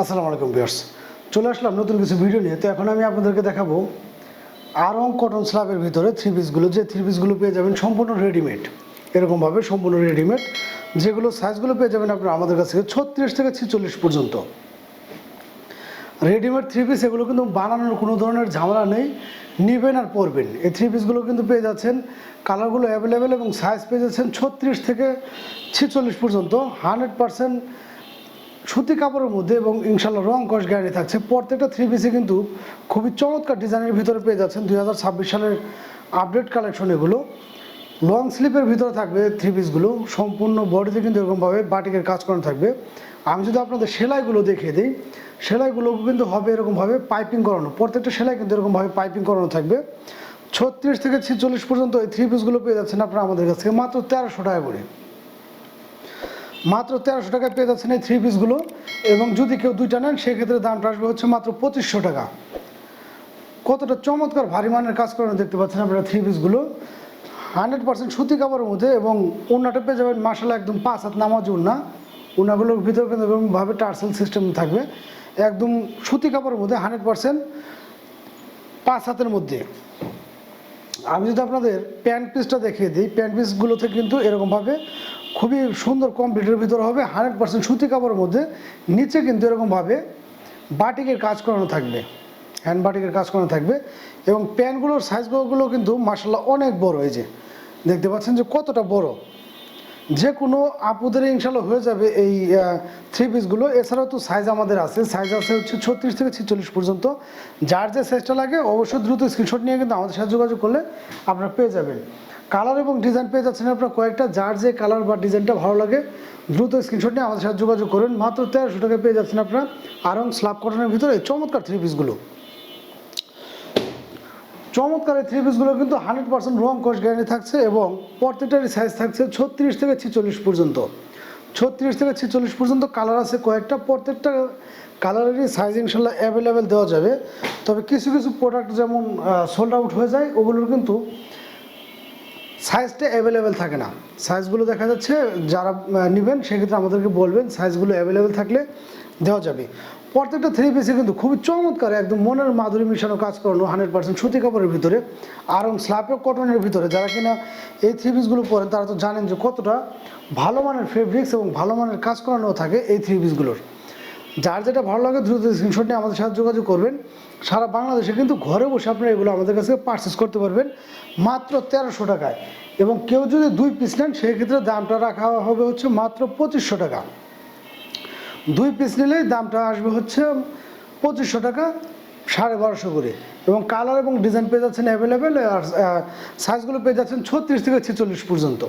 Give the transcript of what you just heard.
আসসালামু আলাইকুম ভিউয়ার্স, চলে আসলাম নতুন কিছু ভিডিও নিয়ে। তো এখন আমি আপনাদেরকে দেখাবো আরং কটন স্ল্যাবের ভিতরে থ্রি পিসগুলো, যে থ্রি পিসগুলো পেয়ে যাবেন সম্পূর্ণ রেডিমেড, এরকমভাবে সম্পূর্ণ রেডিমেড, যেগুলো সাইজগুলো পেয়ে যাবেন আপনারা আমাদের কাছ থেকে 36 থেকে 46 পর্যন্ত রেডিমেড থ্রি পিস। এগুলো কিন্তু বানানোর কোনো ধরনের ঝামেলা নেই, নেবেন আর পরবেন। এই থ্রি পিসগুলো কিন্তু পেয়ে যাচ্ছেন, কালারগুলো অ্যাভেলেবেল এবং সাইজ পেয়ে যাচ্ছেন 36 থেকে 46 পর্যন্ত, 100% সুতি কাপড়ের মধ্যে এবং ইনশাল্লাহ রং কস গ্যারান্টি থাকছে। প্রত্যেকটা থ্রি পিসে কিন্তু খুবই চমৎকার ডিজাইনের ভিতরে পেয়ে যাচ্ছেন 2026 সালের আপডেট কালেকশন। এগুলো লং স্লিপের ভিতরে থাকবে থ্রি পিসগুলো, সম্পূর্ণ বডিতে কিন্তু এরকমভাবে বাটিকের কাজ করানো থাকবে। আমি যদি আপনাদের সেলাইগুলো দেখিয়ে দিই, সেলাইগুলো কিন্তু হবে এরকমভাবে পাইপিং করানো, প্রত্যেকটা সেলাই কিন্তু এরকমভাবে পাইপিং করানো থাকবে। 36 থেকে 46 পর্যন্ত এই থ্রি পিসগুলো পেয়ে যাচ্ছেন আপনারা আমাদের কাছ থেকে মাত্র 1300 টাকা করে, মাত্র 1300 টাকায় পেয়ে যাচ্ছেন এই থ্রি পিসগুলো। এবং যদি কেউ দুইটা নেন সেক্ষেত্রে দামটা আসবে হচ্ছে মাত্র 2500 টাকা। কতটা চমৎকার ভারী মানের কাজ করানো দেখতে পাচ্ছেন আপনারা থ্রি পিসগুলো, 100% সুতি কাপড়ের মধ্যে। এবং ওড়নাটা পেয়ে যাবেন মাশাআল্লাহ একদম 5 হাত নামাজ ওড়না, ওড়নাগুলোর ভিতরে কিন্তু এরকমভাবে টার্সেল সিস্টেম থাকবে, একদম সুতি কাপড়ের মধ্যে 100% 5 হাতের মধ্যে। আমি যদি আপনাদের প্যান্ট পিসটা দেখিয়ে দিই, প্যান্ট পিসগুলোতে কিন্তু এরকমভাবে খুবই সুন্দর কমপ্লিটের ভিতরে হবে, 100% সুতি কাপড়ের মধ্যে। নিচে কিন্তু এরকমভাবে বাটিকের কাজ করানো থাকবে, হ্যান্ড বাটিকের কাজ করানো থাকবে। এবং প্যান্টগুলোর সাইজগুলো কিন্তু মাশাআল্লাহ অনেক বড়, এই যে দেখতে পাচ্ছেন যে কতটা বড়, যে কোনো আপুদের ইনশাল্লাহ হয়ে যাবে এই থ্রি পিসগুলো। এছাড়াও তো সাইজ আমাদের আছে, সাইজ আছে হচ্ছে 36 থেকে 46 পর্যন্ত। যার যে সাইজটা লাগে অবশ্যই দ্রুত স্ক্রিনশট নিয়ে কিন্তু আমাদের সাথে যোগাযোগ করলে আপনারা পেয়ে যাবেন। কালার এবং ডিজাইন পেয়ে যাচ্ছেন আপনারা কয়েকটা, যার যে কালার বা ডিজাইনটা ভালো লাগে দ্রুত স্ক্রিনশট নিয়ে আমাদের সাথে যোগাযোগ করুন। মাত্র 1300 টাকায় পেয়ে যাচ্ছেন আপনারা আরং স্ল্যাব কটনের ভিতরে চমৎকার থ্রি পিসগুলো। চমৎকার এই থ্রি পিসগুলো কিন্তু 100% রং কস গ্যারান্টি থাকছে এবং প্রত্যেকটারই সাইজ থাকছে 36 থেকে 46 পর্যন্ত। 36 থেকে 46 পর্যন্ত কালার আছে কয়েকটা, প্রত্যেকটা কালারেরই সাইজ ইনশাল্লাহ অ্যাভেলেবেল দেওয়া যাবে। তবে কিছু কিছু প্রোডাক্ট যেমন সোল্ড আউট হয়ে যায়, ওগুলোর কিন্তু সাইজটা অ্যাভেলেবেল থাকে না। সাইজগুলো দেখা যাচ্ছে, যারা নেবেন সেক্ষেত্রে আমাদেরকে বলবেন, সাইজগুলো অ্যাভেলেবেল থাকলে দেওয়া যাবে। প্রত্যেকটা থ্রি পিসে কিন্তু খুবই চমৎকার, একদম মনের মাধুরী মিশানো কাজ করানো, 100% সুতি কাপড়ের ভিতরে আরং স্ল্যাব কটনের ভিতরে। যারা কিনা এই থ্রি পিসগুলো পরেন তারা তো জানেন যে কতটা ভালো মানের ফেব্রিক্স এবং ভালো মানের কাজ করানো থাকে এই থ্রি পিসগুলোর। যার যেটা ভালো লাগে দ্রুত স্ক্রিনশট নিয়ে আমাদের সাথে যোগাযোগ করবেন। সারা বাংলাদেশে কিন্তু ঘরে বসে আপনারা এগুলো আমাদের কাছে পারচেস করতে পারবেন মাত্র 1300 টাকায়। এবং কেউ যদি 2 পিস নেন সেক্ষেত্রে দামটা রাখা হবে হচ্ছে মাত্র 2500 টাকা। 2 পিস নিলেই দামটা আসবে হচ্ছে 2500 টাকা, 1250 করে। এবং কালার এবং ডিজাইন পেয়ে যাচ্ছেন অ্যাভেলেবেল, আর সাইজগুলো পেয়ে যাচ্ছেন 36 থেকে 46 পর্যন্ত।